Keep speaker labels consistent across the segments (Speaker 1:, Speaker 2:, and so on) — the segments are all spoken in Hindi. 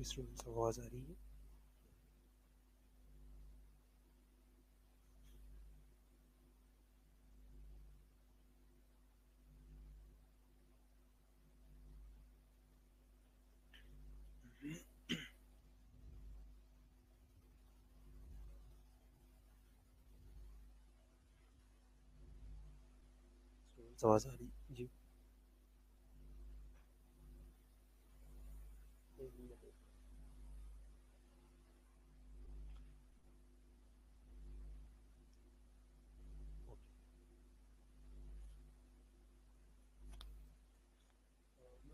Speaker 1: स्टूडेंट्स आवाज़ आ रही है? स्टूडेंट्स आवाज़ आ रही जी?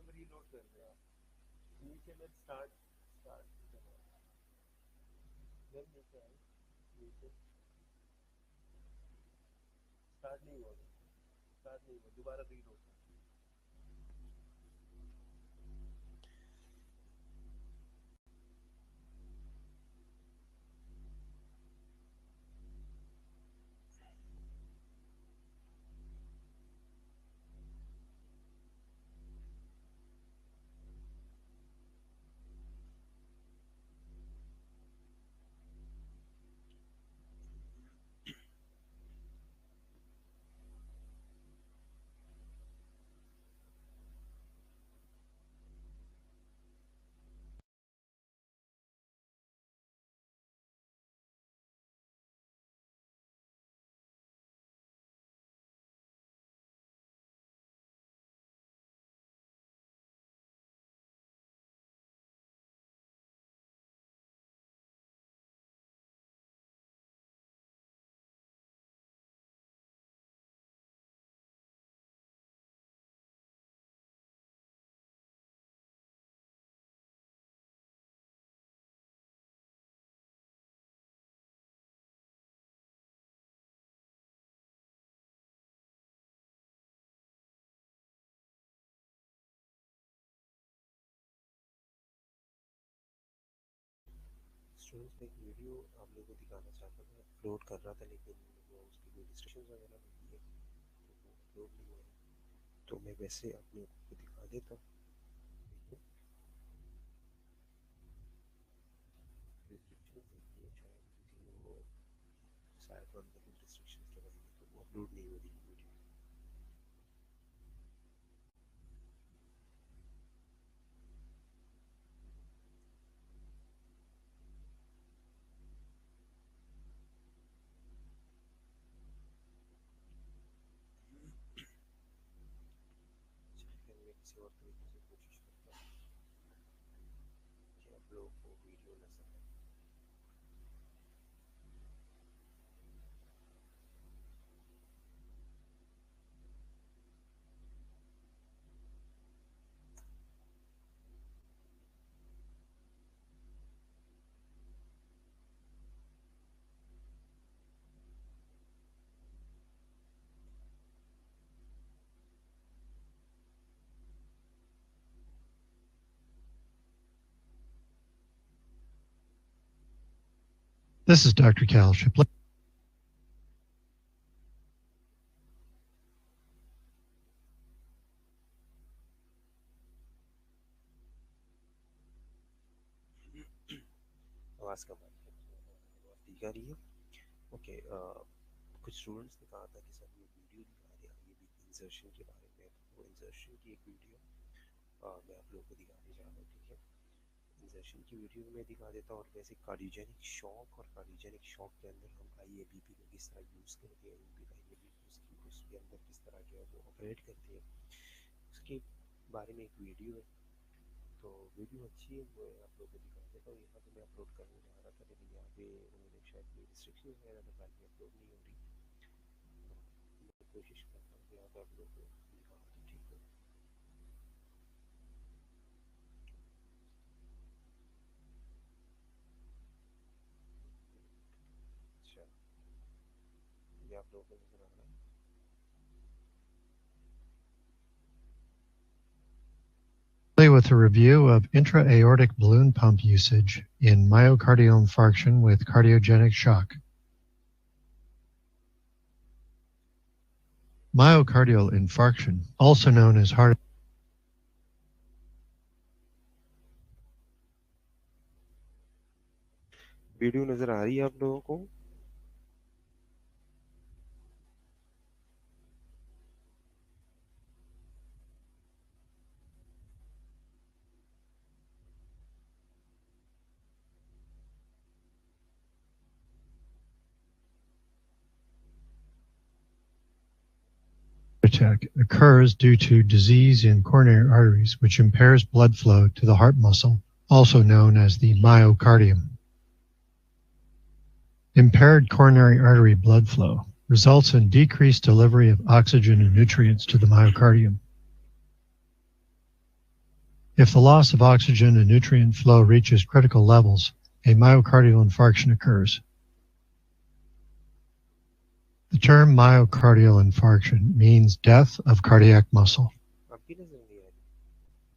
Speaker 1: मैं रीलोड कर रहा नीचे में स्टार्ट स्टार्ट जब नीचे आए नीचे स्टार्ट नहीं हुआ स्टार्ट नहीं हुआ दोबारा रीलोड स्टूडेंट्स मैं एक वीडियो आप लोगों को दिखाना चाहता था अपलोड कर रहा था लेकिन वो उसकी कोई रिस्ट्रिक्शंस वगैरह नहीं है तो वो अपलोड नहीं हुआ है तो मैं वैसे आप लोगों को दिखा देता हूँ रिस्ट्रिक्शंस नहीं है शायद क्योंकि वो शायद वन लेकिन रिस्ट्रिक्शंस लगाएंगे तो वो अपलोड नहीं हो रही वीडियो फिर मैं किसी और तरीके से कोशिश करता हूँ कि आप लोगों को वीडियो नजर आए
Speaker 2: This is Dr. Cal Shipley.
Speaker 1: आवाज़ कम आ रही है आवाज़ ठीक आ रही है ओके कुछ स्टूडेंट्स ने कहा था कि सर ये वीडियो दिखा रहे हैं ये भी इंसर्शन के बारे में तो इंसर्शन की एक वीडियो मैं आप लोगों को दिखाने जा रहा हूँ ठीक है इंसर्शन की वीडियो में दिखा देता हूँ और वैसे कार्डियोजेनिक शॉक और कार्डियोजेनिक शॉक के अंदर हम आईएबीपी को किस तरह यूज़ करते हैं आईएबीपी उसके अंदर किस तरह जो है वो ऑपरेट करते हैं उसके बारे में एक वीडियो है तो वीडियो अच्छी है वो आप लोगों को दिखा देता हूँ यहाँ पे मैं अपलोड करने जा रहा था लेकिन यहाँ पे उन्होंने शायद कोई रिस्ट्रिक्शन वगैरह बता दी अपलोड नहीं हो रही तो मैं कोशिश करता हूँ कि यहाँ पे आप लोग को दिखा दूँ ठीक है अच्छा ये आप लोगों को नजर आ रहा है
Speaker 2: With a review of intra-aortic balloon pump usage in myocardial infarction with cardiogenic shock. Myocardial infarction, also known as heart
Speaker 1: video नजर आ रही है आप लोगों को?
Speaker 2: Attack occurs due to disease in coronary arteries, which impairs blood flow to the heart muscle, also known as the myocardium. Impaired coronary artery blood flow results in decreased delivery of oxygen and nutrients to the myocardium. If the loss of oxygen and nutrient flow reaches critical levels, a myocardial infarction occurs. The term myocardial infarction means death of cardiac muscle.
Speaker 1: आपकी नजर नहीं आ रही?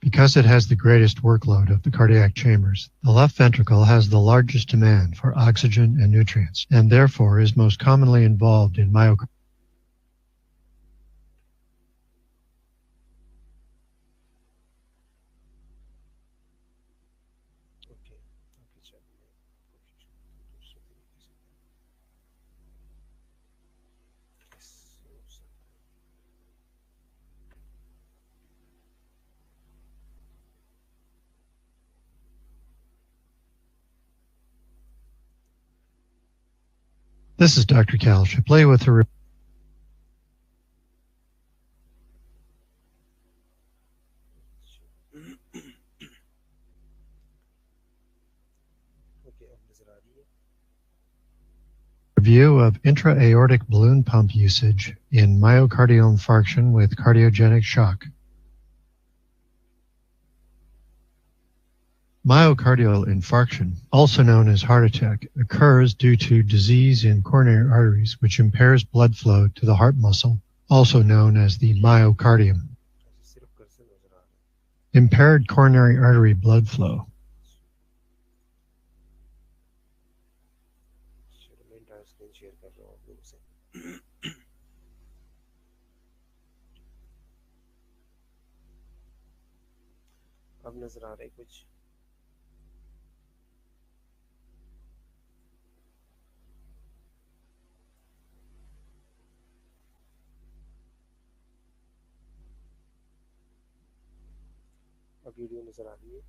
Speaker 2: Because it has the greatest workload of the cardiac chambers, the left ventricle has the largest demand for oxygen and nutrients, and therefore is most commonly involved in myocardial.
Speaker 1: Okay, okay, चलिए कोशिश करते हैं दूसरे तरीके से कैसे हो सकता है।
Speaker 2: This is Dr. Cal Shipley with a
Speaker 1: okay, अब नजर आ रही है?
Speaker 2: review of intra-aortic balloon pump usage in myocardial infarction with cardiogenic shock. Myocardial infarction, also known as heart attack, occurs due to disease in coronary arteries, which impairs blood flow to the heart muscle, also known as the myocardium.
Speaker 1: ऐसे सिर्फ कर्सर नजर आ रहा है।
Speaker 2: Impaired coronary artery blood flow
Speaker 1: चलो मैं इंटायर स्क्रीन शेयर कर रहा हूँ आप लोगों से। अब नजर आ रहा है कुछ? अब वीडियो नजर आ रही है?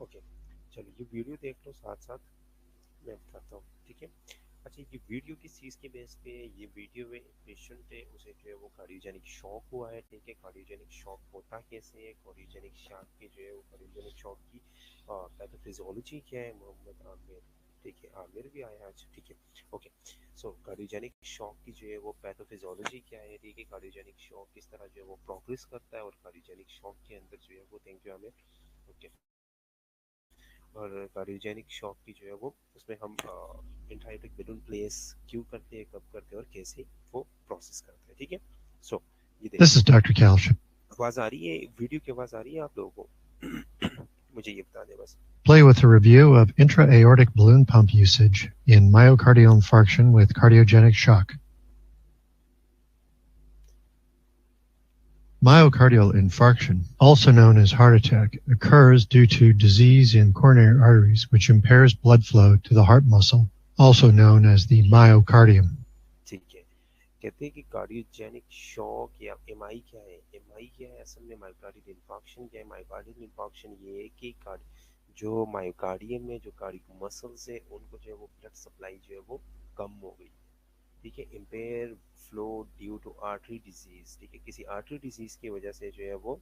Speaker 1: ओके, चलो ये वीडियो देख लो साथ साथ, मैं बताता हूँ, ठीक है? अच्छा, ये वीडियो किस चीज़ के बेस पे है? ये वीडियो में एक पेशेंट है, उसे जो है वो कार्डियोजेनिक शॉक हुआ है, ठीक है? कार्डियोजेनिक शॉक होता कैसे है, कार्डियोजेनिक शॉक की जो है वो कार्डियोजेनिक शॉक की पैथोफिजियोलॉजी क्या है? मोहम्मद आमिर, ठीक है, आमिर भी आया आज, ठीक है, ओके। सो कार्डियोजेनिक शॉक की जो है वो पैथोफिजियोलॉजी क्या है, ठीक है? कार्डियोजेनिक शॉक किस तरह जो है वो प्रोग्रेस करता है, और कार्डियोजेनिक शॉक के अंदर जो है वो, थैंक यू आमिर, ओके। और कार्डियोजेनिक शॉक की जो है वो, उसमें हम इंट्रायोटिक बलून प्लेस क्यों करते हैं, कब करते हैं, और कैसे वो प्रोसेस करते हैं, ठीक है? सो ये
Speaker 2: This is
Speaker 1: देखिए,
Speaker 2: Dr. Cal Shipley
Speaker 1: आवाज आ रही है? वीडियो की आवाज आ रही है आप लोगों को? मुझे ये बता दें बस।
Speaker 2: with a review of intra-aortic balloon pump usage in myocardial infarction with cardiogenic shock. Myocardial infarction, also known as heart attack, occurs due to disease in coronary arteries, which impairs blood flow to the heart muscle, also known as the myocardium.
Speaker 1: ठीक है, कहते हैं कि कार्डियोजेनिक शॉक या एमआई क्या है? एमआई क्या है असल में? मायोकार्डियल इंफार्क्शन क्या है? मायोकार्डियल इंफार्क्शन ये है कि जो मायोकार्डियम में जो कार्डियक मसल्स है, उनको जो है वो ब्लड सप्लाई जो है वो कम हो गई, ठीक है? Impair flow due to artery disease, ठीक है? किसी आर्टरी डिजीज की वजह से जो है वो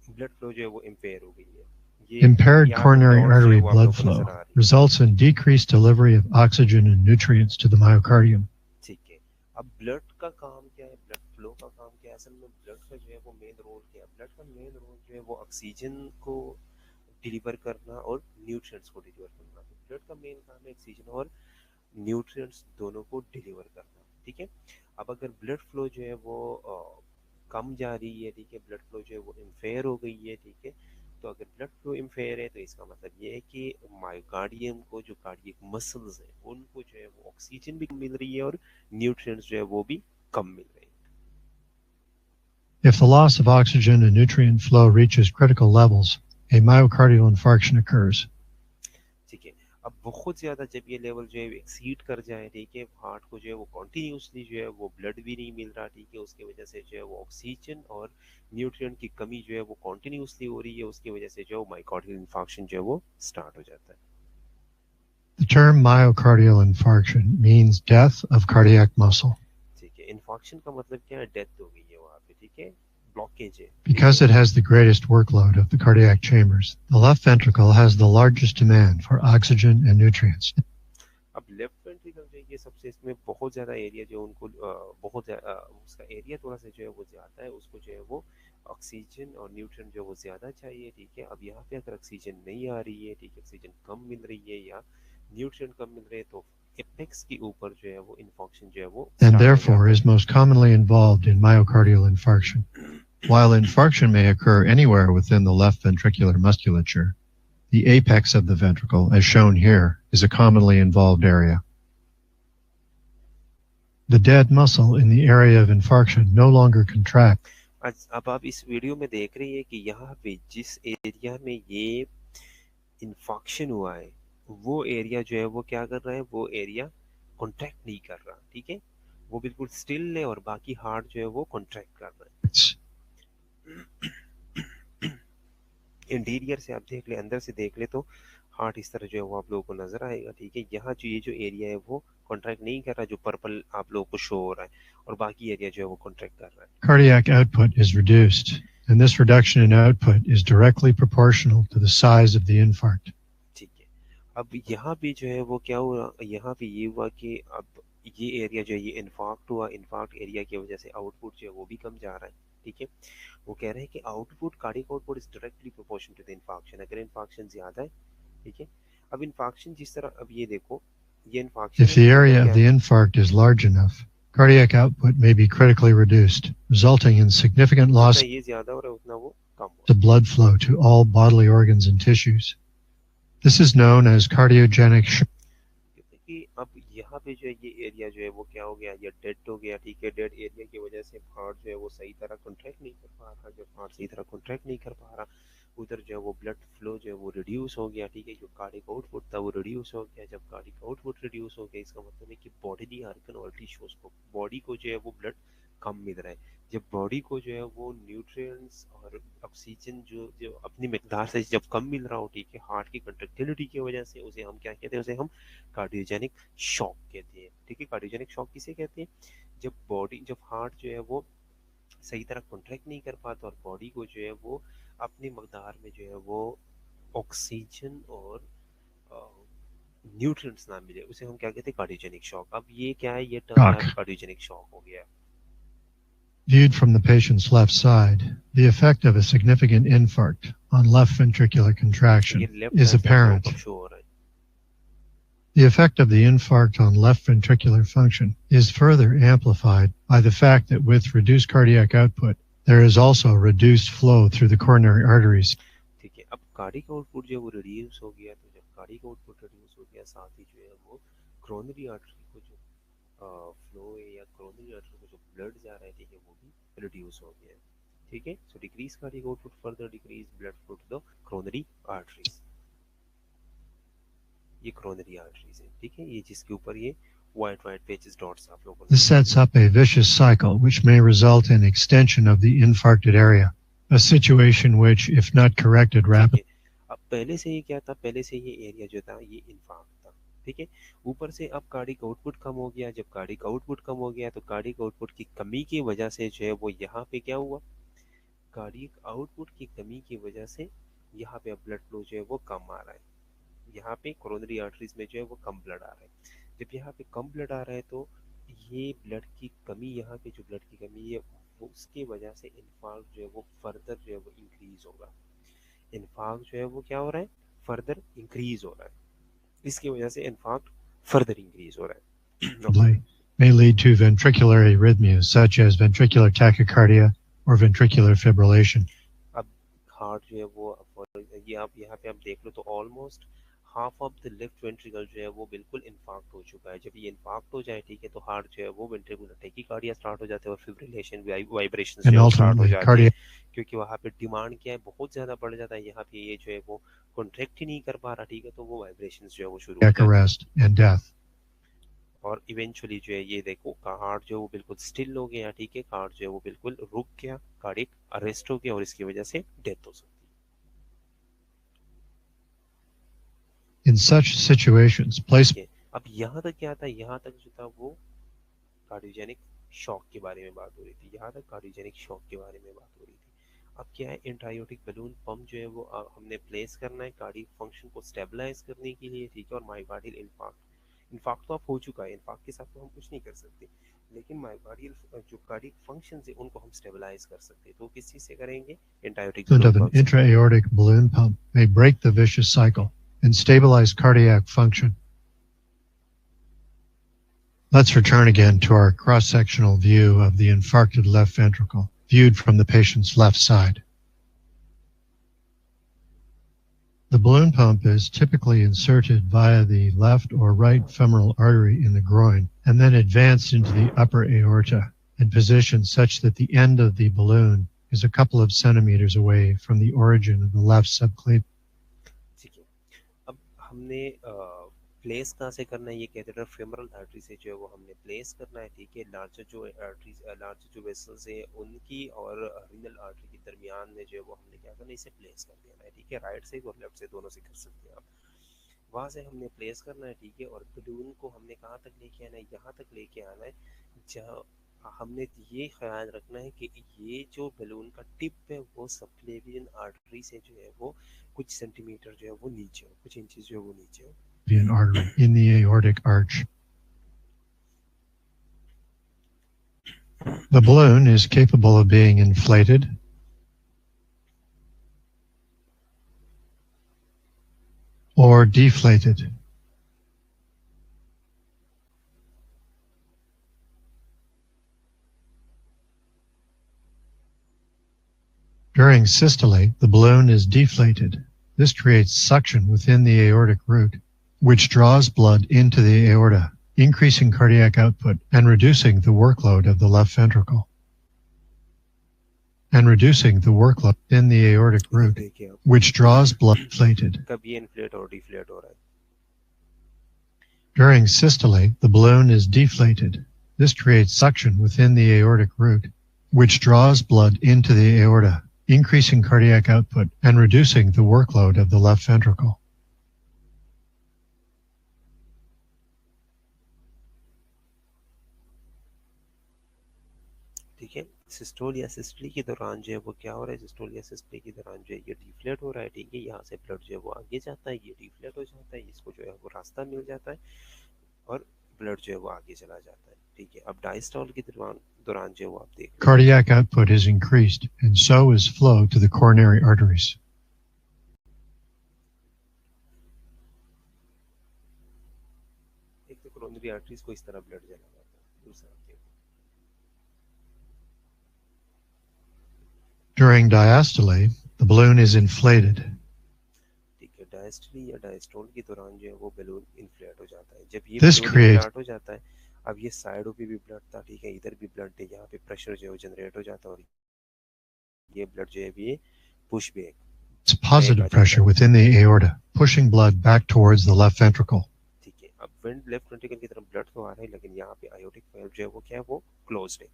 Speaker 1: ब्लड फ्लो जो है वो इम्पेयर हो गई है। ये
Speaker 2: Impaired
Speaker 1: क्या
Speaker 2: coronary
Speaker 1: डॉट्स जो है
Speaker 2: artery
Speaker 1: वो आप
Speaker 2: blood
Speaker 1: लोगों को
Speaker 2: flow
Speaker 1: नजर आ रही है?
Speaker 2: results in decreased delivery of oxygen and nutrients to the myocardium.
Speaker 1: ठीक है, अब ब्लड का काम क्या है, ब्लड फ्लो का काम क्या है? असल में ब्लड का जो है वो मेन रोल क्या है? ब्लड का मेन रोल जो है वो ऑक्सीजन को डिलीवर करना और न्यूट्रिएंट्स को डिलीवर करना। तो ब्लड का मेन काम है ऑक्सीजन और न्यूट्रिएंट्स दोनों को डिलीवर करना, ठीक है? अब अगर ब्लड फ्लो जो है वो कम जा रही है, ठीक है, ब्लड फ्लो जो है वो इम्फेयर हो गई है, ठीक है, तो अगर ब्लड फ्लो इम्पेयर है तो इसका मतलब ये है कि मायोकार्डियम को जो कार्डियक मसल्स हैं उनको जो है वो ऑक्सीजन भी कम मिल रही है और न्यूट्रिएंट्स जो है वो भी कम मिल रहे हैं.
Speaker 2: If the loss of oxygen and nutrient flow reaches critical levels, a myocardial infarction occurs.
Speaker 1: ठीक है. अब बहुत ज्यादा जब ये लेवल जो है एक्सीड कर जाए, ठीक है, हार्ट को जो है वो कॉन्टिन्यूसली जो है वो ब्लड भी नहीं मिल रहा, ठीक है, उसकी वजह से जो है वो ऑक्सीजन और न्यूट्रिएंट की कमी जो है वो कॉन्टिन्यूसली हो रही है, उसकी वजह से जो मायोकार्डियल इंफार्क्शन जो है वो स्टार्ट हो जाता है.
Speaker 2: The term myocardial infarction means death of cardiac muscle.
Speaker 1: ठीक है. इन्फार्क्शन का मतलब क्या है? डेथ हो गई है वहां पे, ठीक है, ब्लॉकेज है.
Speaker 2: Because it has the greatest workload of the cardiac chambers, the left ventricle has the largest demand for oxygen and nutrients.
Speaker 1: अब लेफ्ट वेंट्रिकल जो है ये सबसे इसमें बहुत ज्यादा एरिया जो उनको उसका एरिया थोड़ा सा जो है वो ज्यादा है, उसको जो है वो ऑक्सीजन और न्यूट्रिएंट जो है वो ज्यादा चाहिए, ठीक है. अब यहाँ पे अगर ऑक्सीजन नहीं आ रही है, ठीक है, ऑक्सीजन कम मिल रही है या न्यूट्रिएंट कम मिल रहे हैं तो एपेक्स के ऊपर जो है वो इन्फॉक्शन जो है वो
Speaker 2: And
Speaker 1: start हो
Speaker 2: therefore
Speaker 1: जाता
Speaker 2: is most commonly involved in myocardial infarction. While infarction may occur anywhere within the left ventricular musculature, the apex of the ventricle, as shown here, is a commonly involved area. The dead muscle in the area of infarction no longer contracts.
Speaker 1: अब आप इस वीडियो में देख रही है कि यहाँ पे जिस एरिया में ये इन्फॉक्शन हुआ है वो एरिया जो है वो क्या कर रहा है, वो एरिया कॉन्ट्रैक्ट नहीं कर रहा, ठीक है, वो बिल्कुल स्टिल है और बाकी हार्ट जो है वो कॉन्ट्रैक्ट कर रहा है. इंटीरियर से आप देख ले, अंदर से देख ले तो हार्ट इस तरह जो है वो आप लोगों को नजर आएगा, ठीक है. यहाँ जो ये जो एरिया है वो कॉन्ट्रैक्ट नहीं कर रहा, जो पर्पल आप लोगों को शो हो रहा है, और बाकी एरिया जो है वो कॉन्ट्रैक्ट कर रहा है.
Speaker 2: Cardiac output is reduced, and this reduction in output is directly proportional to the size of the infarct.
Speaker 1: ठीक है. अब यहाँ पे जो है वो क्या हुआ, यहाँ पे ये हुआ कि अब ये एरिया जो है ये इन्फार्क्ट हुआ, इन्फार्क्ट एरिया की वजह से आउटपुट जो है वो भी कम जा रहा है, ठीक है. वो कह रहे हैं कि output cardiac output is directly proportional to the infarction. अगर इन्फार्क्शन ज्यादा है, ठीक है, अब इन्फार्क्शन जिस तरह, अब ये देखो ये infarction
Speaker 2: If the area of the infarct is large enough, cardiac output may be critically reduced, resulting in significant loss
Speaker 1: ये ज्यादा हो रहा है उतना वो कम हो.
Speaker 2: of blood flow to all bodily organs and tissues. This is known as cardiogenic shock.
Speaker 1: कि अब यहाँ पे जो है ये एरिया जो है वो क्या हो गया, ये डेड हो गया, ठीक है. डेड एरिया की वजह से हार्ट जो है वो सही तरह कॉन्ट्रैक्ट नहीं कर पा रहा. जब हार्ट सही तरह कॉन्ट्रैक्ट नहीं कर पा रहा, उधर जो है वो ब्लड फ्लो जो है वो रिड्यूस हो गया, ठीक है. जो कार्डियक आउटपुट था वो रिड्यूस हो गया. जब कार्डियक आउटपुट रिड्यूस हो गया इसका मतलब है कि बॉडी आर्गन और टिश्यूज को, बॉडी को जो है वो ब्लड कम मिल रहा है. जब बॉडी को जो है वो न्यूट्रिएंट्स और ऑक्सीजन जो जो अपनी मिकदार से जब कम मिल रहा हो, ठीक है, हार्ट की कंट्रैक्टिलिटी की वजह से, उसे हम क्या कहते हैं, उसे हम कार्डियोजेनिक शॉक कहते हैं, ठीक है. कार्डियोजेनिक शॉक किसे कहते हैं? जब हार्ट जो है वो सही तरह कॉन्ट्रैक्ट नहीं कर पाता और बॉडी को जो है वो अपनी मकदार में जो है वो ऑक्सीजन और न्यूट्रिएंट्स ना मिले, उसे हम क्या कहते हैं, कार्डियोजेनिक शॉक. अब ये क्या है, ये टर्म कार्डियोजेनिक शॉक हो गया.
Speaker 2: Viewed from the patient's left side, the effect of a significant infarct on left ventricular contraction is apparent. The effect of the infarct on left ventricular function is further amplified by the fact that with reduced cardiac output, there is also reduced flow through the coronary arteries.
Speaker 1: ठीक है. अब कार्डियक आउटपुट जो है वो रिड्यूस हो गया, तो जब कार्डियक आउटपुट रिड्यूस हो गया, साथ ही जो है वो कोरोनरी आर्टरी को जो फ्लो है या कोरोनरी आर्टरी को जो ब्लड जा रहा है, ठीक है, वो भी रिड्यूस हो गया, ठीक है. So decrease cardiac output further decrease blood flow to the coronary arteries. ये कोरोनरी आर्टरीज है, ठीक है, ये जिसके ऊपर ये white patches dots आप लोगों को.
Speaker 2: This sets up a vicious cycle which may result in extension of the infarcted area, a situation which, if not corrected rapidly.
Speaker 1: अब पहले से ही क्या था, पहले से ये एरिया जो था ये इन्फार्क्ट था, ठीक है. ऊपर से अब कार्डियक आउटपुट कम हो गया. जब कार्डियक आउटपुट कम हो गया तो कार्डियक आउटपुट की कमी की वजह से जो है वो यहाँ पे क्या हुआ, कार्डियक आउटपुट की कमी की वजह से यहाँ पे अब ब्लड फ्लो जो है वो कम आ रहा है. यहाँ पे कोरोनरी आर्टरीज में जो है वो कम ब्लड आ रहा है. जब यहाँ पे कम ब्लड आ रहा है तो ये ब्लड की कमी, यहाँ पे जो ब्लड की कमी है वो उसकी वजह से इन्फार्क्ट जो है वो फर्दर जो है वो इंक्रीज होगा. इन्फार्क्ट जो है वो क्या हो रहा है, फर्दर इंक्रीज हो रहा है. इसकी वजह से इन्फार्क्ट फर्दर इंक्रीज हो रहा है.
Speaker 2: May lead to ventricular arrhythmias such as ventricular tachycardia or ventricular fibrillation.
Speaker 1: अब हार्ट जो है वो ये आप यहाँ पे आप देख लो तो almost half of the left ventricle जो है वो बिल्कुल इन्फाक्ट हो चुका है। जब ये इन्फाक्ट हो जाए, ठीक है, तो हार्ट जो है वो वेंट्रिकुलर टैकीकार्डिया स्टार्ट हो जाते हैं और फिब्रिलेशन वाइब्रेशंस
Speaker 2: and
Speaker 1: जो है वो स्टार्ट हो
Speaker 2: ultimately
Speaker 1: जाती है,
Speaker 2: cardiac
Speaker 1: क्योंकि वहाँ पे डिमांड क्या है, बहुत ज़्यादा बढ़ जाता है। यहाँ पे ये जो है वो कॉन्ट्रैक्ट ही नहीं कर पा रहा, ठीक है, तो वो वाइब्रेशंस जो है वो शुरू हो जाती है
Speaker 2: arrest and death.
Speaker 1: और इवेंचुअली जो है ये देखो हार्ट जो है वो बिल्कुल स्टिल हो गया, ठीक है, हार्ट जो है वो बिल्कुल रुक गया, कार्डियक अरेस्ट हो गया और इसकी वजह से डेथ हो सकती
Speaker 2: In such situations,
Speaker 1: है।
Speaker 2: place
Speaker 1: ठीक है, अब यहाँ तक क्या था, यहाँ तक जो था वो कार्डियोजेनिक शॉक के बारे में बात हो रही थी, यहाँ तक कार्डियोजेनिक शॉक के बारे में बात हो रही थी। अब क्या है, इंट्रायोटिक बलून पंप जो है वो हमने प्लेस करना है कार्डियक फंक्शन को स्टेबलाइज करने के लिए, ठीक है, और मायोकार्डियल इन्फार्क्ट, इन्फार्क्ट तो आप हो चुका है, इन्फार्क्ट के साथ तो हम कुछ नहीं कर सकते, लेकिन मायोकार्डियल जो कार्डियक फंक्शन है उनको हम स्टेबलाइज कर सकते हैं, तो किस चीज से करेंगे, इंट्रायोटिक बलून
Speaker 2: of an
Speaker 1: पंप से।
Speaker 2: intra-aortic balloon pump may break the vicious cycle and stabilize cardiac function. Let's return again to our cross-sectional view of the infarcted left ventricle, viewed from the patient's left side. The balloon pump is typically inserted via the left or right femoral artery in the groin and then advanced into the upper aorta and positioned such that the end of the balloon is a couple of centimeters away from the origin of the left subclavian.
Speaker 1: ठीक है, अब हमने प्लेस कहाँ से करना है, ये कैथेटर फेमरल आर्टरी से जो है वो हमने प्लेस करना है, ठीक है, लार्जर जो आर्टरीज, लार्जर जो वेसल्स है उनकी और रीनल आर्टरी के दरमियान में जो है वो हमने क्या करना है, इसे प्लेस कर देना है, ठीक है, राइट से और लेफ्ट से दोनों से कर सकते हैं आप। वहाँ से हमने प्लेस करना है, ठीक है, और बलून को हमने कहाँ तक लेके आना है, यहाँ तक लेके आना है जहाँ हमने ये ख्याल रखना है कि ये जो बलून का टिप है वो सबक्लेवियन आर्टरी से जो है वो कुछ सेंटीमीटर जो है वो नीचे हो, कुछ इंचेस जो है वो नीचे हो।
Speaker 2: Artery in the aortic arch. The balloon is capable of being inflated or deflated. During systole, the balloon is deflated. This creates suction within the aortic root, which draws blood into the aorta, increasing cardiac output and reducing the workload of the left ventricle. And reducing the workload in the aortic root,
Speaker 1: देखिए आप
Speaker 2: which draws blood inflated.
Speaker 1: कब ये इन्फ्लेट और डिफ्लेट हो रहा है।
Speaker 2: During systole, the balloon is deflated. This creates suction within the aortic root, which draws blood into the aorta, increasing cardiac output and reducing the workload of the left ventricle.
Speaker 1: ठीक है, सिस्टोल या सिस्टली के दौरान जो है वो क्या हो रहा है, सिस्टोल या सिस्टली के दौरान जो है ये डिफ्लेट हो रहा है, ठीक है, यहाँ से ब्लड जो है वो आगे जाता है, ये डिफ्लेट हो जाता है, इसको जो है वो रास्ता मिल जाता है और ब्लड जो है वो आगे चला जाता है, ठीक है। अब डायस्टोल के दौरान जो है वो आप देख लो,
Speaker 2: Cardiac output is increased, and so is flow to the coronary arteries.
Speaker 1: एक तो कोरोनरी आर्टरीज को इस तरह ब्लड चला जाता है, दूसरा आप देखो
Speaker 2: During diastole, the balloon is inflated.
Speaker 1: ठीक है, डायस्टली या डायस्टोल के दौरान जो है वो बलून इन्फ्लेट हो जाता है। जब ये
Speaker 2: This
Speaker 1: बलून
Speaker 2: creates
Speaker 1: इन्फ्लेट हो जाता है, अब ये साइडों पे भी ब्लड था, ठीक है, इधर भी ब्लड है, यहाँ पे प्रेशर जो है वो जनरेट हो जाता है और ये ब्लड जो है ये push back
Speaker 2: positive pressure within the aorta, pushing blood back towards the left ventricle.
Speaker 1: ठीक है। अब लेफ्ट वेंट्रिकल की तरफ ब्लड तो आ रहा है, लेकिन यहाँ पे आयोटिक वाल्व जो है वो क्या है, वो क्लोज्ड है।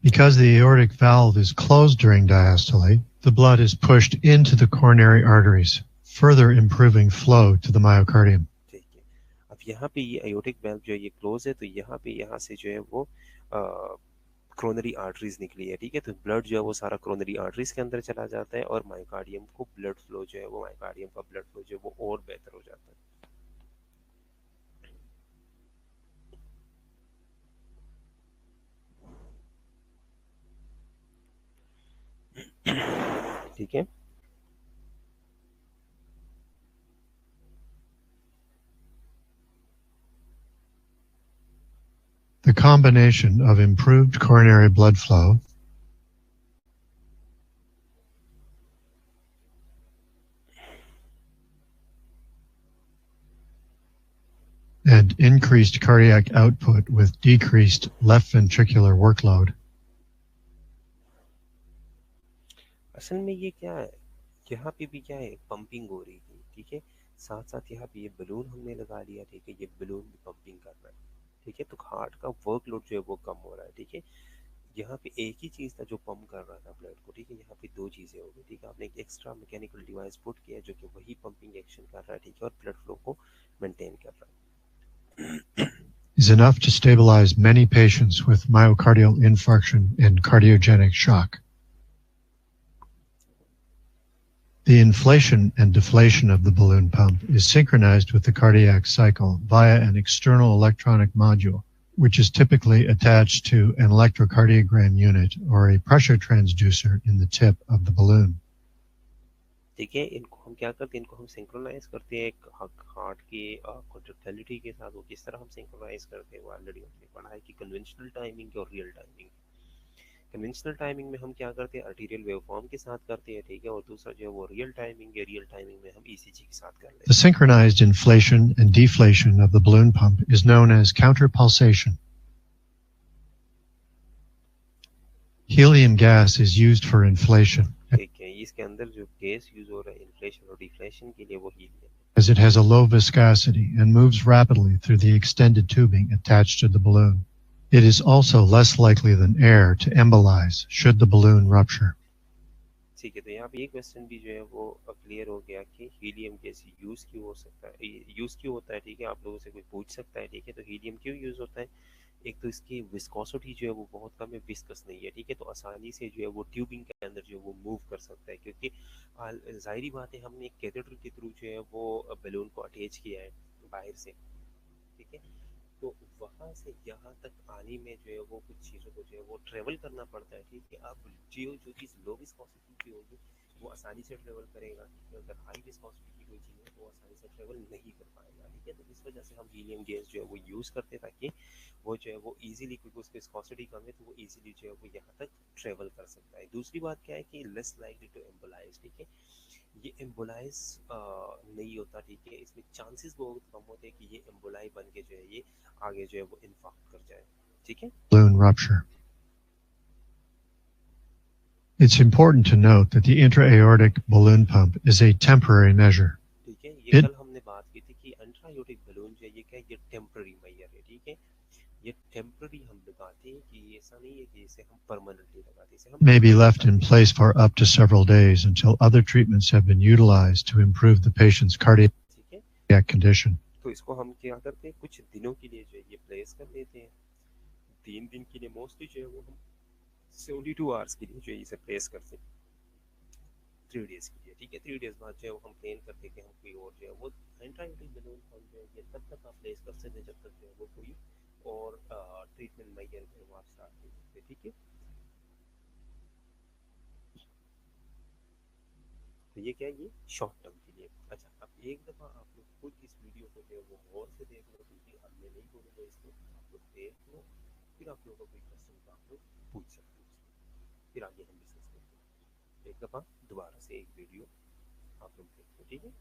Speaker 2: Because the aortic valve is closed during diastole, the blood is pushed into the coronary arteries, further improving flow to the myocardium.
Speaker 1: ठीक है, अब यहाँ पे ये आयोटिक वाल्व जो है ये क्लोज है, तो यहाँ पे यहाँ से जो है वो क्रोनरी आर्टरीज निकली है, ठीक है, तो ब्लड जो है वो सारा क्रोनरी आर्टरीज के अंदर चला जाता है और मायोकार्डियम को ब्लड फ्लो जो है वो मायोकार्डियम का ब्लड फ्लो जो है वो और बेहतर हो जाता है। ठीक है,
Speaker 2: The combination of improved coronary blood flow and increased cardiac output with decreased left ventricular workload.
Speaker 1: असल में ये क्या है, यहाँ पे भी क्या है, पंपिंग हो रही थी, ठीक है, साथ साथ यहाँ पे ये बलून हमने लगा लिया, ठीक है, ये बलून भी पंपिंग कर रहा है, ठीक है, तो हार्ट का वर्कलोड जो है वो कम हो रहा है, ठीक है। यहाँ पे एक ही चीज़ था जो पंप कर रहा था ब्लड को, ठीक है, यहाँ पे दो चीज़ें हो गई, ठीक है, आपने एक एक्स्ट्रा मैकेनिकल डिवाइस पुट किया जो कि वही पंपिंग एक्शन कर रहा है, ठीक है, और ब्लड फ्लो को मेंटेन कर रहा है।
Speaker 2: Is enough to stabilize many patients with myocardial infarction and cardiogenic shock. The inflation and deflation of the balloon pump is synchronized with the cardiac cycle via an external electronic module, which is typically attached to an electrocardiogram unit or a pressure transducer in the tip of the balloon.
Speaker 1: ठीक है, इनको हम क्या करते हैं, इनको हम सिंक्रोनाइज करते हैं हार्ट की कॉन्ट्रैक्टिलिटी के साथ। वो किस तरह हम सिंक्रोनाइज करते हैं, वो ऑलरेडी हमने पढ़ा है कि कन्वेंशनल टाइमिंग और रियल टाइमिंग। कन्वेंशनल टाइमिंग में हम क्या करते हैं, आर्टीरियल वेवफॉर्म के साथ करते हैं, ठीक है, और दूसरा जो है वो रियल टाइमिंग है, रियल टाइमिंग में हम ईसीजी के साथ कर लेते हैं।
Speaker 2: The synchronized inflation and deflation of the balloon pump is known as counterpulsation. Helium gas is used for inflation,
Speaker 1: ठीक है, इसके अंदर जो गैस यूज हो रहा है इन्फ्लेशन और डिफ्लेशन के लिए वो हीलियम है,
Speaker 2: as it has a low viscosity and moves rapidly through the extended tubing attached to the balloon. It is also less likely than air to embolize should the balloon rupture.
Speaker 1: ठीक है, तो यहाँ पे ये क्वेश्चन भी जो है वो क्लियर हो गया कि हीलियम गैस यूज क्यों हो सकता है, यूज क्यों होता है, ठीक है, आप लोगों से कोई पूछ सकता है, ठीक है, तो हीलियम क्यों यूज होता है। एक तो इसकी विस्कोसिटी जो है वो बहुत कम है, विस्कस नहीं है, ठीक है, तो आसानी से जो है वो ट्यूबिंग के अंदर जो है वो मूव कर सकता है, क्योंकि जाहिर बात है हमने एक कैथेटर के थ्रू जो है वो बलून को अटैच किया है बाहर से, ठीक है, तो वहां से यहाँ तक आने में जो है वो कुछ चीज़ों को जो है वो ट्रेवल करना पड़ता है, ठीक है। अब जो चीज़ लो विस्कोसिटी की होगी वो आसानी से ट्रेवल करेगा, ठीक है, अगर हाई विस्कोसिटी की कोई चीज़ है तो वो आसानी से ट्रेवल नहीं कर पाएगा, ठीक है, तो इस वजह से हम हीलियम गैस जो है वो यूज़ करते हैं ताकि वो जो है वो इजीली, क्योंकि उसकी विस्कोसिटी कम है तो वो इजीली जो है वो यहाँ तक ट्रेवल कर सकता है। दूसरी बात क्या है कि लेस लाइकली टू एम्बोलाइज, ठीक है, ये एम्बोलाइज नहीं होता, ठीक है, इसमें चांसेस बहुत कम होते हैं कि ये एम्बोलाई बन के जो है ये आगे जो है वो इन्फाक्ट कर जाए, ठीक है।
Speaker 2: Balloon rupture. It's important to note that the intra-aortic balloon pump is a temporary measure.
Speaker 1: ठीक है, ये कल हमने बात की थी कि इंट्रा-एओर्टिक बलून जो है ये क्या है, ये टेम्पररी मेजर है, ठीक है, ये टेम्पररी हम लगाते हैं कि ऐसा नहीं है कि इसे हम परमानेंटली लगाते हैं, इसे हम
Speaker 2: May be left in place for up to several days until other treatments have been utilized to improve the patient's cardiac condition.
Speaker 1: तो इसको हम क्या करते हैं, कुछ दिनों के लिए जो है ये प्लेस कर देते हैं, 3 दिन के लिए मोस्टली जो है वो हम 72 आवर्स के लिए जो है इसे प्लेस करते हैं, 3 डेज के लिए, ठीक है, 3 डेज बाद जो है वो हम प्लान करते हैं कि हम कोई और जो है वो इंट्रा-एओर्टिक बलून हम जो है ये तब तक आप प्लेस कर सकते हैं जब तक जो है वो कोई और ट्रीटमेंट मेजर जो है वो आप स्टार्ट कर सकते हैं, ठीक है। तो ये क्या है, ये शॉर्ट टर्म के लिए। अच्छा, अब एक दफ़ा आप लोग खुद इस वीडियो को जो है वो गौर से देख लो, क्योंकि अब मैं नहीं बोलूँगा इसको, आप लोग देख लो, फिर आप लोगों को कोई क्वेश्चन तो आप लोग पूछ सकते हो, फिर आगे हम डिस्कस करते हैं। एक दफ़ा दोबारा से एक वीडियो आप लोग देख लो, ठीक है।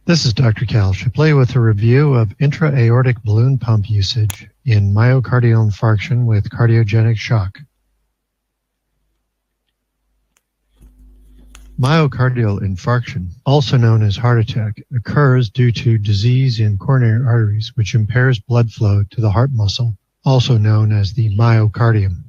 Speaker 2: This is Dr. Cal Shipley with a review of intra-aortic balloon pump usage in myocardial infarction with cardiogenic shock. Myocardial infarction, also known as heart attack, occurs due to disease in coronary arteries which impairs blood flow to the heart muscle, also known as the myocardium.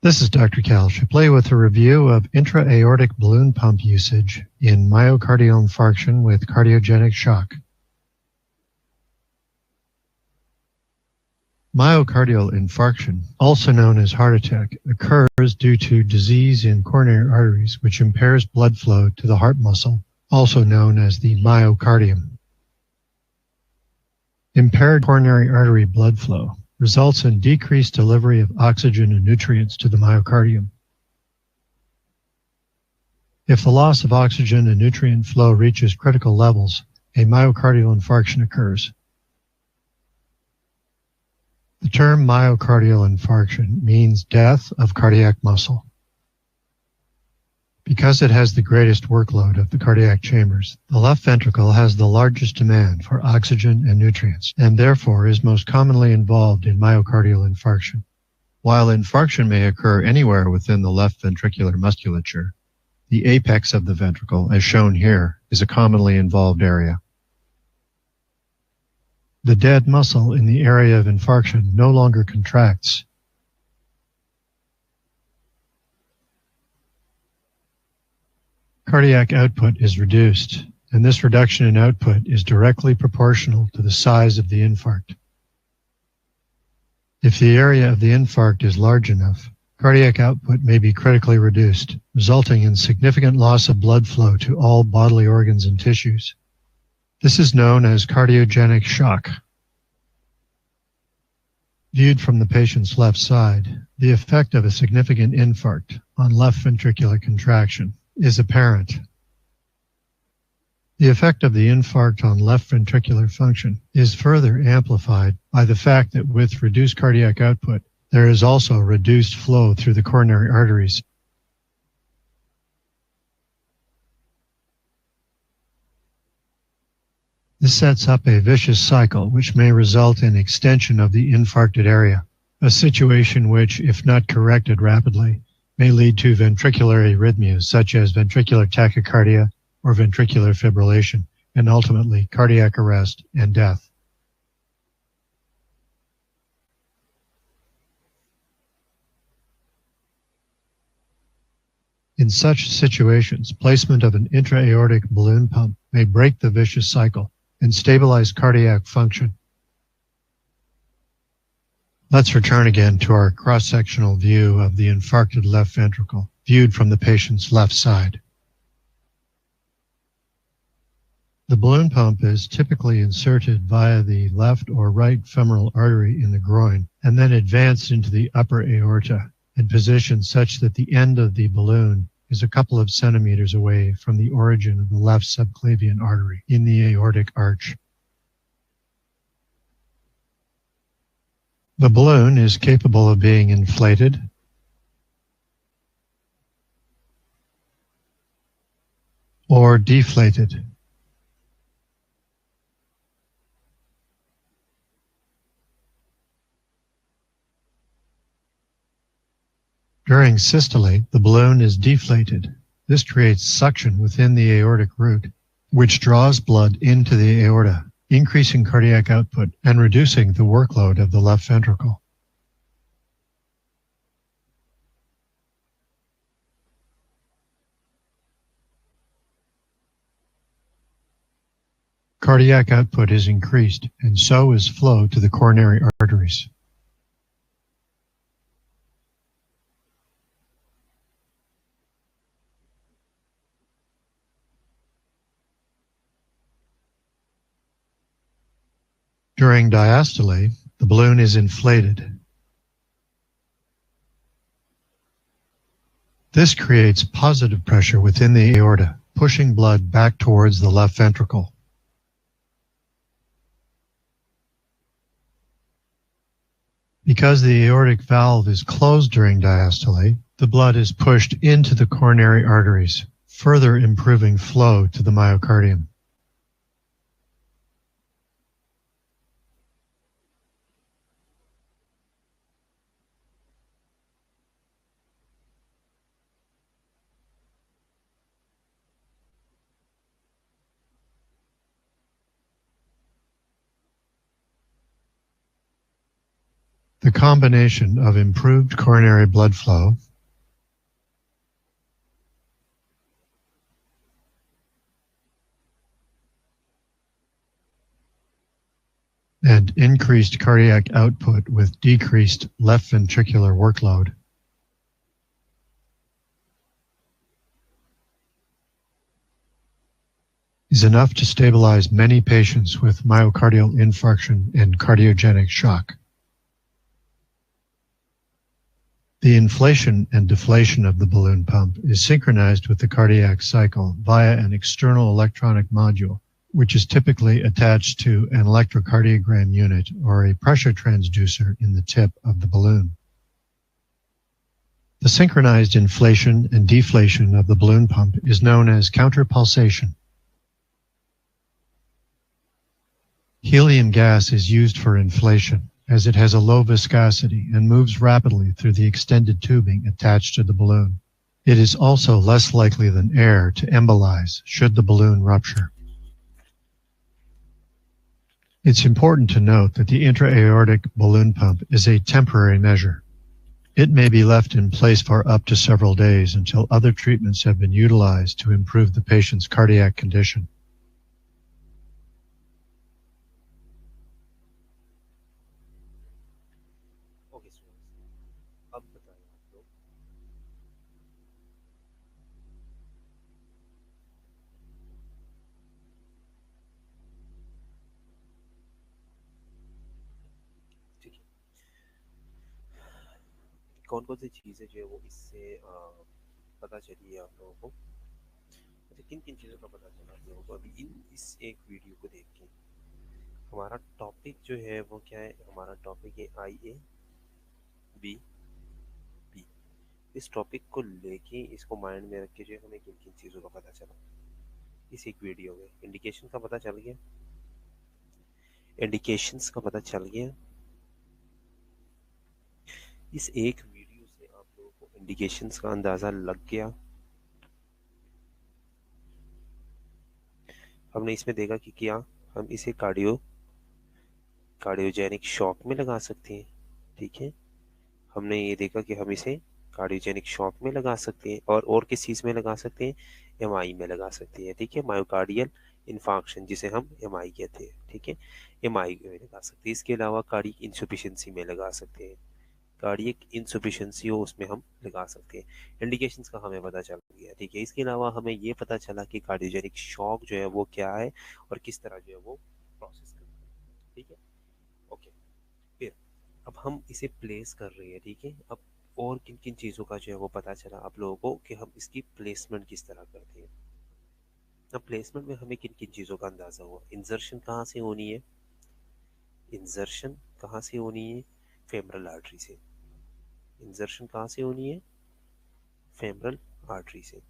Speaker 2: This is Dr. Cal Shipley with a review of intra-aortic balloon pump usage in myocardial infarction with cardiogenic shock. Myocardial infarction, also known as heart attack, occurs due to disease in coronary arteries which impairs blood flow to the heart muscle, also known as the myocardium. Impaired coronary artery blood flow results in decreased delivery of oxygen and nutrients to the myocardium. If the loss of oxygen and nutrient flow reaches critical levels, a myocardial infarction occurs. The term myocardial infarction means death of cardiac muscle. Because it has the greatest workload of the cardiac chambers, the left ventricle has the largest demand for oxygen and nutrients, and therefore is most commonly involved in myocardial infarction. While infarction may occur anywhere within the left ventricular musculature, the apex of the ventricle, as shown here, is a commonly involved area. The dead muscle in the area of infarction no longer contracts. Cardiac output is reduced, and this reduction in output is directly proportional to the size of the infarct. If the area of the infarct is large enough, cardiac output may be critically reduced, resulting in significant loss of blood flow to all bodily organs and tissues. This is known as cardiogenic shock. Viewed from the patient's left side, the effect of a significant infarct on left ventricular contraction is apparent. The effect of the infarct on left ventricular function is further amplified by the fact that with reduced cardiac output, there is also reduced flow through the coronary arteries. This sets up a vicious cycle which may result in extension of the infarcted area, a situation which, if not corrected rapidly, may lead to ventricular arrhythmias such as ventricular tachycardia or ventricular fibrillation, and ultimately cardiac arrest and death. In such situations, placement of an intra-aortic balloon pump may break the vicious cycle and stabilize cardiac function. Let's return again to our cross-sectional view of the infarcted left ventricle, viewed from the patient's left side. The balloon pump is typically inserted via the left or right femoral artery in the groin and then advanced into the upper aorta and positioned such that the end of the balloon is a couple of centimeters away from the origin of the left subclavian artery in the aortic arch. The balloon is capable of being inflated or deflated. During systole, the balloon is deflated. This creates suction within the aortic root, which draws blood into the aorta, increasing cardiac output and reducing the workload of the left ventricle. Cardiac output is increased, and so is flow to the coronary arteries. During diastole, the balloon is inflated. This creates positive pressure within the aorta, pushing blood back towards the left ventricle. Because the aortic valve is closed during diastole, the blood is pushed into the coronary arteries, further improving flow to the myocardium. The combination of improved coronary blood flow and increased cardiac output with decreased left ventricular workload is enough to stabilize many patients with myocardial infarction and cardiogenic shock. The inflation and deflation of the balloon pump is synchronized with the cardiac cycle via an external electronic module, which is typically attached to an electrocardiogram unit or a pressure transducer in the tip of the balloon. The synchronized inflation and deflation of the balloon pump is known as counterpulsation. Helium gas is used for inflation, as it has a low viscosity and moves rapidly through the extended tubing attached to the balloon. It is also less likely than air to embolize should the balloon rupture. It's important to note that the intra-aortic balloon pump is a temporary measure. It may be left in place for up to several days until other treatments have been utilized to improve the patient's cardiac condition.
Speaker 1: Okay students, अब बताएं आप लोग ठीक है, कौन कौन सी चीज़ें जो है वो इससे पता चली है आप लोगों को। अच्छा, किन किन चीज़ों का पता चला आप लोगों को अभी इस एक वीडियो को देख के। हमारा टॉपिक जो है वो क्या है, हमारा टॉपिक है IA B B। इस टॉपिक को लेके इसको माइंड में रख के जो है हमें किन किन चीज़ों का पता चला इस एक वीडियो में। इंडिकेशन का पता चल गया, इंडिकेशंस का पता चल गया। इस एक वीडियो से आप लोगों को इंडिकेशंस का अंदाज़ा लग गया। हमने इसमें देखा कि क्या हम इसे कार्डियोजेनिक शॉक में लगा सकते हैं, ठीक है। हमने ये देखा कि हम इसे कार्डियोजेनिक शॉक में लगा सकते हैं और किस चीज़ में लगा सकते हैं, MI में लगा सकते हैं, ठीक है। मायोकार्डियल इन्फार्क्शन जिसे हम MI कहते हैं, ठीक है, MI में लगा सकते हैं। इसके अलावा कार्डियक इंसफिशिएंसी में लगा सकते हैं, कार्डियक इंसफिशिएंसी हो उसमें हम लगा सकते हैं। इंडिकेशंस का हमें पता चल गया, ठीक है। इसके अलावा हमें ये पता चला कि कार्डियोजेनिक शॉक जो है वो क्या है और किस तरह जो है वो प्रोसेस करता है, ठीक है। ओके, फिर अब हम इसे प्लेस कर रहे हैं, ठीक है। अब और किन किन चीज़ों का जो है वो पता चला आप लोगों को कि हम इसकी प्लेसमेंट किस तरह करते हैं। अब प्लेसमेंट में हमें किन किन चीज़ों का अंदाज़ा हुआ। इंसर्शन कहाँ से होनी है, इंसर्शन कहाँ से होनी है, फेमरल आर्टरी से। इंसर्शन कहाँ से होनी है, फेमरल आर्टरी से।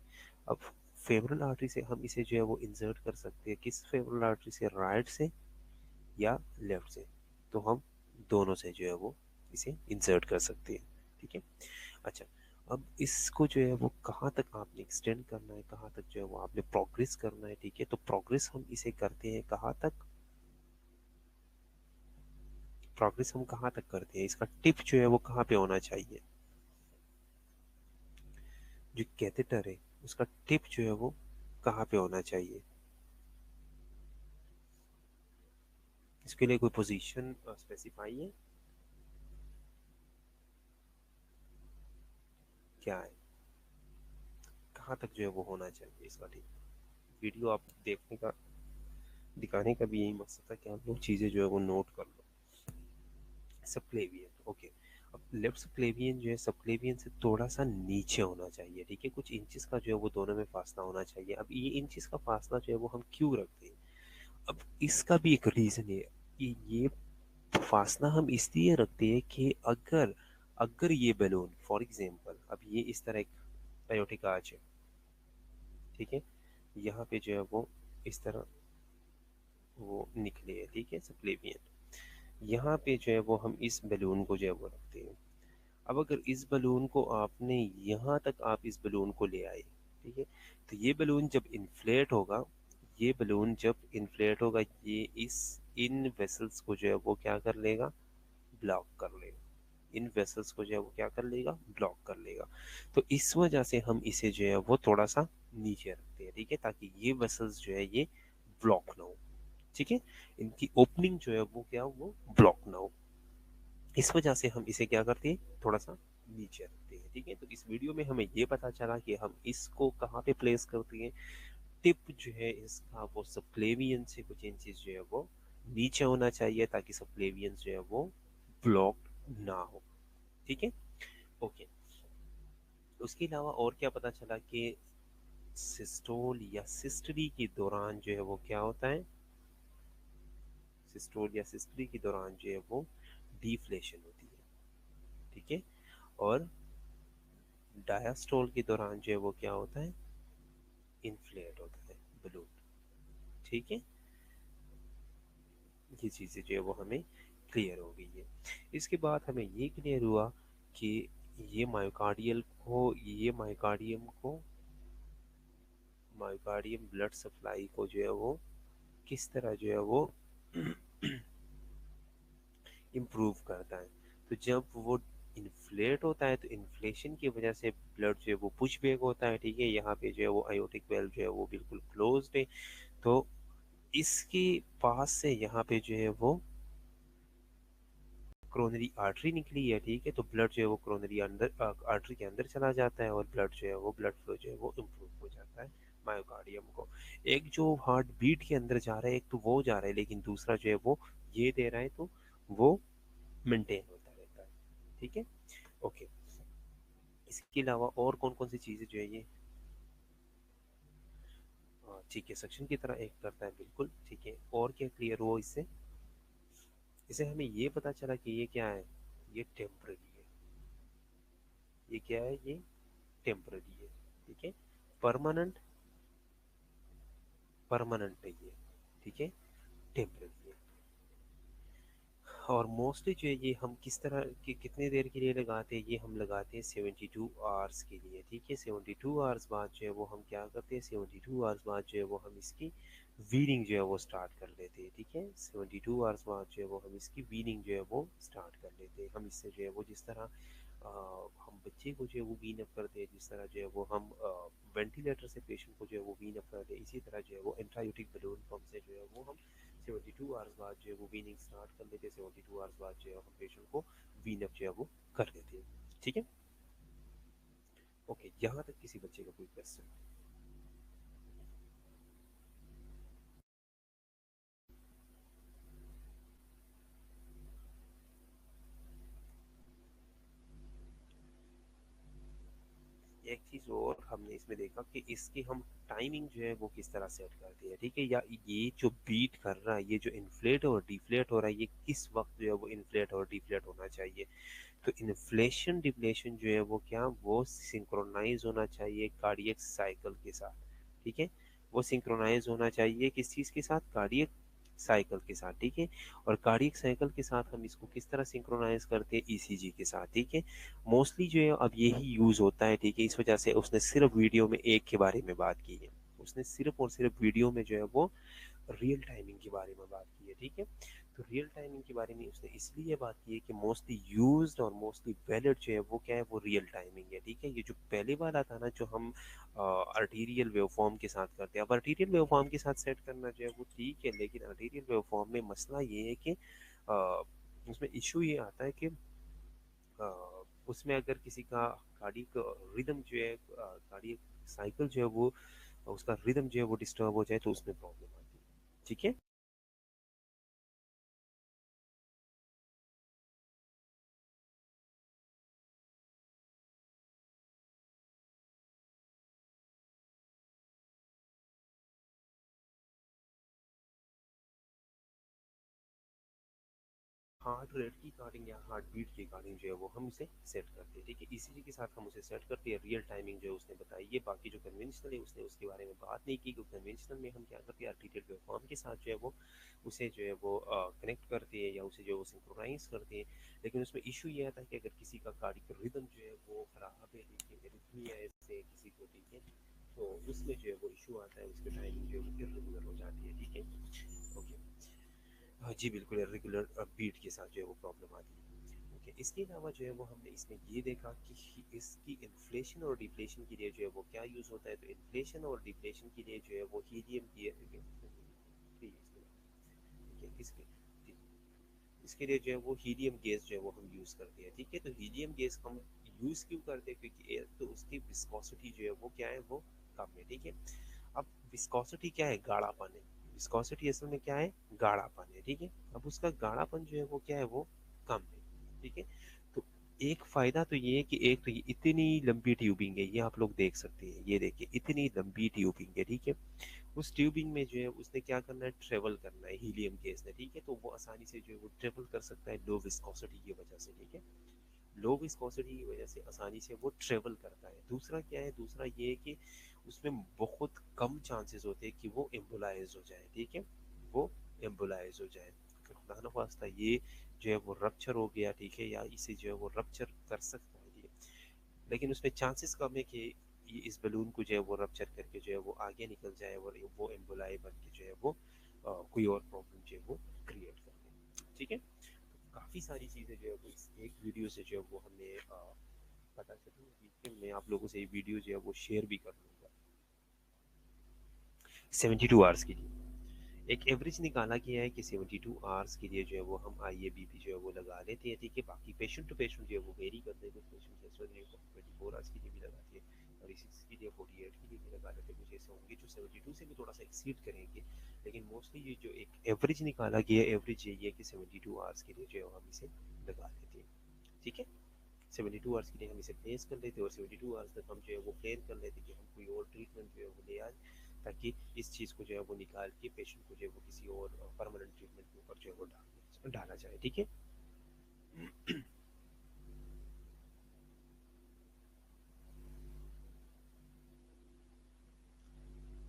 Speaker 1: अब फेमरल आर्टरी से हम इसे जो है वो इंसर्ट कर सकते हैं, किस फेमरल आर्टरी से, राइट से या लेफ्ट से। तो हम दोनों से जो है वो इसे इंसर्ट कर सकते हैं, ठीक है। अच्छा, अब इसको जो है वो कहाँ तक आपने एक्सटेंड करना है, कहाँ तक जो है वो आपने प्रोग्रेस करना है, ठीक है। तो प्रोग्रेस हम इसे करते हैं कहाँ तक, प्रोग्रेस हम कहाँ तक करते हैं, इसका टिप जो है वो कहाँ पे होना चाहिए। जो कैथेटर है उसका टिप जो है वो कहाँ पे होना चाहिए। इसके लिए कोई पोजीशन स्पेसिफाई है, क्या है, कहाँ तक जो है वो होना चाहिए इसका टिप। वीडियो आप देखने का, दिखाने का भी यही मकसद था कि आप लोग चीज़ें जो है वो नोट कर लो। Subclavian, okay. अब लेफ्ट सबक्लेवियन जो है सबक्लेवियन से थोड़ा सा नीचे होना चाहिए, ठीक है। कुछ इंचेस का जो है वो दोनों में फासला होना चाहिए। अब ये इंचेस का फासला जो है वो हम क्यों रखते हैं, अब इसका भी एक रीज़न है कि ये फासला हम इसलिए रखते हैं कि अगर अगर ये बैलून फॉर एग्जांपल, अब ये इस तरह एक एयोटिक आर्च है, ठीक है, यहाँ पे जो है वो इस तरह वो निकले है, ठीक है, सबक्लेवियन। यहाँ पे जो है वो हम इस बैलून को जो है वो रखते हैं। अब अगर इस बलून को आपने यहाँ तक आप इस बलून को ले आए, ठीक है, तो ये बलून जब इन्फ्लेट होगा, ये बलून जब इन्फ्लेट होगा ये इस इन वेसल्स को जो है वो क्या कर लेगा, ब्लॉक कर लेगा, इन वेसल्स को जो है वो क्या कर लेगा, ब्लॉक कर लेगा। तो इस वजह से हम इसे जो है वो थोड़ा सा नीचे रखते हैं, ठीक है, ताकि ये वेसल्स जो है ये ब्लॉक ना हो, ठीक है, इनकी ओपनिंग जो है वो क्या हो, वो ब्लॉक ना हो। इस वजह से हम इसे क्या करते हैं, थोड़ा सा नीचे रखते हैं, ठीक है। तो इस वीडियो में हमें ये पता चला कि हम इसको कहाँ पे प्लेस करते हैं। टिप जो है इसका वो सबक्लेवियन से कुछ इंचेस जो है वो नीचे होना चाहिए, ताकि सबक्लेवियन जो है वो ब्लॉक ना हो, ठीक है। ओके, उसके अलावा और क्या पता चला कि सिस्टोल या सिस्टरी के दौरान जो है वो क्या होता है, सिस्टोल या सिस्टरी के दौरान जो है वो डिफ्लेशन होती है, ठीक है। और डायास्टोल के दौरान जो है वो क्या होता है, इन्फ्लेट होता है बलून, ठीक है। ये चीज़ें जो है वो हमें क्लियर हो गई है। इसके बाद हमें ये क्लियर हुआ कि ये मायोकार्डियम ब्लड सप्लाई को जो है वो किस तरह जो है वो इम्प्रूव करता है। तो जब वो इन्फ्लेट होता है तो इन्फ्लेशन की वजह से ब्लड जो है वो पुश बैक होता है, ठीक है। यहाँ पे जो है वो आयोटिक वेल्व जो है वो बिल्कुल क्लोज्ड है। तो इसके पास से यहाँ पे जो है वो क्रोनरी आर्टरी निकली है, ठीक है। तो ब्लड जो है वो क्रोनरी अंदर आर्टरी के अंदर चला जाता है और ब्लड जो है वो ब्लड फ्लो जो है वो इम्प्रूव हो जाता है मायोकार्डियम को। एक जो हार्ट बीट के अंदर जा रहा है, एक तो वो जा रहा है, लेकिन दूसरा जो है वो ये दे रहा है, तो वो मेंटेन होता रहता है, ठीक है। ओके, इसके अलावा और कौन कौन सी चीज़ें जो है ये ठीक है सक्शन की तरह एक करता है, बिल्कुल ठीक है। और क्या क्लियर हुआ इससे, इसे हमें ये पता चला कि ये क्या है, ये टेम्पररी है। ये क्या है, ये टेम्पररी है, ठीक है। परमानेंट परमानेंट नहीं है, ठीक है, टेम्पररी है। और मोस्टली जो है ये हम किस तरह की कितने देर के लिए लगाते हैं, ये हम लगाते हैं 72 आवर्स के लिए, ठीक है। 72 आवर्स बाद जो है वो हम क्या करते हैं, 72 आवर्स बाद जो है वो हम इसकी वीनिंग जो है वो स्टार्ट कर लेते हैं, ठीक है। 72 आवर्स बाद जो है वो हम इसकी वीनिंग जो है वो स्टार्ट कर लेते हैं। हम इससे जो है वो जिस तरह हम बच्चे को जो है वो वीन अप करते हैं, जिस तरह जो है वो हम वेंटिलेटर से पेशेंट को जो है वो वीन अप करते हैं, इसी तरह जो है वो इंट्रायूटिक बलून पंप से जो है वो हम 72 आवर्स बाद जो है वो वीनिंग स्टार्ट कर लेते हैं। 72 आवर्स बाद जो है हम पेशेंट को वीन अप जो है वो कर लेते हैं, ठीक है। ओके, यहाँ तक किसी बच्चे का कोई क्वेश्चन? एक चीज और हमने इसमें देखा कि इसकी हम टाइमिंग जो है वो किस तरह सेट करते हैं, ठीक है। या ये जो बीट कर रहा है, ये जो इन्फ्लेट और डिफ्लेट हो रहा है, ये किस वक्त जो है वो इन्फ्लेट और डिफ्लेट होना चाहिए। तो इन्फ्लेशन डिफ्लेशन जो है वो क्या, वो सिंक्रोनाइज होना चाहिए कार्डियक साइकिल के साथ, ठीक है। वो सिंक्रोनाइज होना चाहिए किस चीज के साथ, कार्डियक साइकिल के साथ, ठीक है। और कार्डियक साइकिल के साथ हम इसको किस तरह सिंक्रोनाइज करते हैं, ईसीजी के साथ, ठीक है। मोस्टली जो है अब यही यूज होता है, ठीक है। इस वजह से उसने सिर्फ वीडियो में एक के बारे में बात की है, उसने सिर्फ और सिर्फ वीडियो में जो है वो रियल टाइमिंग के बारे में बात की है, ठीक है। तो रियल टाइमिंग के बारे में उसने इसलिए बात की है कि मोस्टली यूज्ड और मोस्टली वैलिड जो है वो क्या है, वो रियल टाइमिंग है, ठीक है। ये जो पहले वाला था ना, जो हम आर्टीरियल वेवफॉर्म के साथ करते हैं, अब आर्टीरियल वेवफॉर्म के साथ सेट करना जो है वो ठीक है, लेकिन आर्टीरियल वेवफॉर्म में मसला ये है कि अ, उसमें इशू ये आता है कि अ, उसमें अगर किसी का कार्डियक रिदम जो है, कार्डियक साइकिल जो है वो, उसका रिदम जो है वो डिस्टर्ब हो जाए तो उसमें प्रॉब्लम आती है, ठीक है। हार्ट रेट की रिकॉर्डिंग या हार्ट बीट की रिकॉर्डिंग जो है वो हम इसे सेट करते हैं, ठीक है। ईसीजी के साथ हम उसे सेट करते हैं। रियल टाइमिंग जो है उसने बताई है, बाकी जो कन्वेंशनल है उसने उसके बारे में बात नहीं की, क्योंकि कन्वेंशनल में हम क्या करते हैं, आर्टिकल वेवफॉर्म के साथ जो है वो उसे जो है वो कनेक्ट करते हैं या उसे जो है वो सिंक्रोनाइज करते हैं। लेकिन उसमें इशू ये आता है कि अगर किसी का कार्डियक रिदम जो है वो खराब है, देखिए एरिथमिया है से किसी को, ठीक है, तो उसमें जो है वो इशू आता है, उसकी टाइमिंग जो है वो इरेगुलर हो जाती है, ठीक है। ओके, हाँ जी, बिल्कुल रेगुलर बीट के साथ जो है वो प्रॉब्लम आती है। ओके, इसके अलावा जो है वो हमने इसमें ये देखा कि इसकी इन्फ्लेशन और डिफ्लेशन के लिए जो है वो क्या यूज़ होता है। तो इन्फ्लेशन और डिफ्लेशन के लिए जो है वो हीलियम ठीक है, इसके लिए जो है वो हीलियम गैस जो है वो हम यूज़ करते हैं। ठीक है, तो हीलियम गैस हम यूज़ क्यों करते हैं, क्योंकि एक तो उसकी विस्कोसिटी जो है वो क्या है, वो कम है। ठीक है, अब विस्कोसिटी क्या है, गाढ़ापन है। विस्कोसिटी असल में क्या है, गाढ़ापन है। ठीक है, अब उसका गाढ़ापन जो है वो क्या है, वो कम है। ठीक है, तो एक फायदा तो ये है कि एक तो ये इतनी लंबी ट्यूबिंग है, ये आप लोग देख सकते हैं, ये देखिए इतनी लंबी ट्यूबिंग है। ठीक है, उस ट्यूबिंग में जो है उसने क्या करना है, ट्रेवल करना है हीलियम गैस ने। ठीक है, तो वो आसानी से जो है वो ट्रेवल कर सकता है लो विस्कोसिटी की वजह से। ठीक है, लो विस्कोसिटी की वजह से आसानी से वो ट्रेवल करता है। दूसरा क्या है, दूसरा ये है कि उसमें बहुत कम चांसेस होते हैं कि वो एम्बोलाइज हो जाए। ठीक है, वो एम्बोलाइज हो जाए, खुदा न खास्ता ये जो है वो रप्चर हो गया। ठीक है, या इसे जो है वो रप्चर कर सकता है ये, लेकिन उसमें चांसेस कम है कि ये इस बलून को जो है वो रप्चर करके जो है वो आगे निकल जाए और वो एम्बोलाई बन के जो है वो कोई और प्रॉब्लम जो है वो क्रिएट कर दे। ठीक है, तो काफ़ी सारी चीज़ें जो है वो इस एक वीडियो से जो है वो हमें पता चली। ठीक है, मैं आप लोगों से ये वीडियो जो है वो शेयर भी कर लूँगा। 72 आवर्स के लिए एक एवरेज निकाला गया है कि 72 आवर्स के लिए जो है वो हम IABP जो है वो लगा लेते हैं। ठीक है, बाकी पेशेंट टू पेशेंट जो है वो वेरी करते हैं। कुछ पेशेंट ऐसे होते हैं 24 आवर्स के लिए भी लगाते हैं, 36 के लिए, 48 के लिए भी लगा लेते हैं। कुछ ऐसे होंगे जो 72 से भी थोड़ा सा एक्सीड करेंगे, लेकिन मोस्टली ये जो एक एवरेज निकाला गया है, एवरेज यही है कि 72 आवर्स के लिए जो है हम इसे लगा लेते हैं। ठीक है, 72 आवर्स के लिए हम इसे प्लेस कर लेते हैं और 72 आवर्स तक हम जो है वो प्लान कर लेते हैं कि हम कोई और ट्रीटमेंट जो है वो ले आए, ताकि इस चीज़ को जो है वो निकाल के पेशेंट को जो है वो किसी और परमानेंट ट्रीटमेंट के ऊपर जो है वो डाला जाए। ठीक है,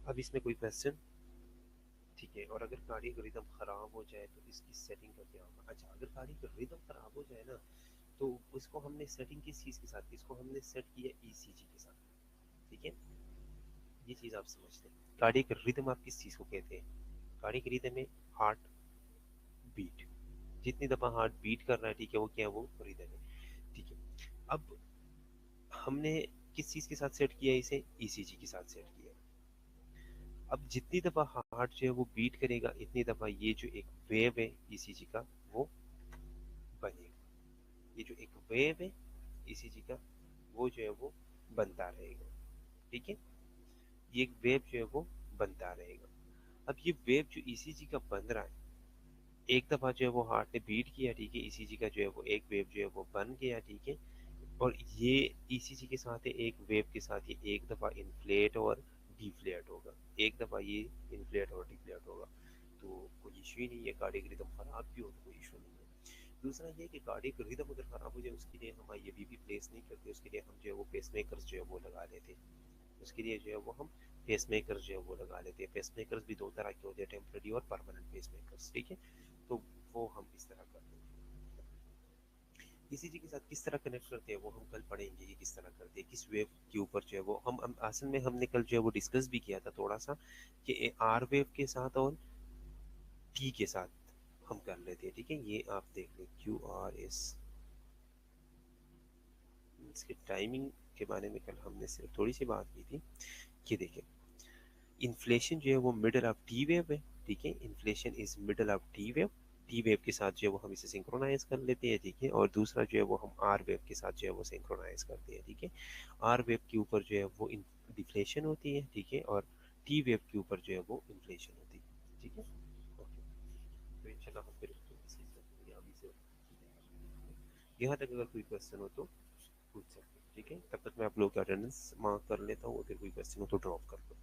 Speaker 1: अब इसमें कोई क्वेश्चन। ठीक है, और अगर कार्डियक रिदम ख़राब हो जाए तो इसकी सेटिंग का क्या होगा। अच्छा, अगर कार्डियक रिदम ख़राब हो जाए ना, तो उसको हमने सेटिंग किस चीज़ के साथ, इसको हमने सेट किया ECG के साथ। ठीक है, ये चीज़ आप समझते हैं। कार्डियक रिदम आप किस चीज़ को कहते हैं, कार्डियक रिदम में हार्ट बीट, जितनी दफ़ा हार्ट बीट कर रहा है, ठीक है, वो क्या है, वो रिदम है। ठीक है, अब हमने किस चीज़ के साथ सेट किया है इसे, ECG के साथ सेट किया। अब जितनी दफ़ा हार्ट जो है वो बीट करेगा, इतनी दफ़ा ये जो एक वेव है ECG का वो बनेगा। ये जो एक वेव है ECG का वो जो है वो बनता रहेगा। ठीक है, ये एक वेव जो है वो बनता रहेगा। अब ये वेव जो ECG का बन रहा है, एक दफ़ा जो है वो हार्ट ने बीट किया, ठीक है, ECG का जो है वो एक वेव जो है वो बन गया। ठीक है, और ये ECG के साथ है, एक वेव के साथ ये एक दफ़ा इन्फ्लेट और डिफ्लेट होगा, एक दफ़ा ये इन्फ्लेट और डिफ्लेट होगा। तो कोई इशू ही नहीं है, कार्डियक रिदम ख़राब भी हो तो कोई इशू नहीं है। दूसरा ये कि कार्डियक रिदम अगर ख़राब हो जाए, उसके लिए हम IABP प्लेस नहीं करते, उसके लिए हम जो है वो पेसमेकर्स जो है वो लगा लेते हैं। उसके लिए जो है वो हम पेसमेकर्स जो है वो लगा लेते हैं। पेसमेकर्स भी दो तरह के होते हैं, टेम्पररी और परमानेंट पेसमेकर्स। ठीक है, तो वो हम इस तरह करते हैं। ECG के साथ किस तरह कनेक्ट करते हैं वो हम कल पढ़ेंगे कि किस तरह करते हैं, किस वेव के ऊपर जो है वो हम असल में हमने कल जो है वो डिस्कस भी किया था थोड़ा सा, कि R वेव के साथ और T के साथ हम कर लेते हैं। ठीक है, ये आप देख लें QRS, इसके टाइमिंग के बारे में कल हमने सिर्फ थोड़ी सी बात की थी। ये देखिए, इन्फ्लेशन जो है वो मिडल ऑफ टी वेव है। ठीक है, inflation is middle of T wave के साथ जो है वो हम इसे सिंक्रोनाइज कर लेते हैं। ठीक है, और दूसरा जो है वो हम आर वेव के साथ जो है वो सिंक्रोनाइज करते हैं। ठीक है, आर वेव के ऊपर जो है वो डिफ्लेशन होती है। ठीक है, और टी वेव के ऊपर जो है वो इन्फ्लेशन होती है। ठीक है, ओके, तो इंशाल्लाह हम फिर अभी से यहाँ तक अगर कोई क्वेश्चन हो तो पूछ सकते हैं। ठीक है, तब तक मैं आप लोगों का अटेंडेंस मार्क कर लेता हूँ, अगर कोई क्वेश्चन हो तो ड्रॉप कर लो।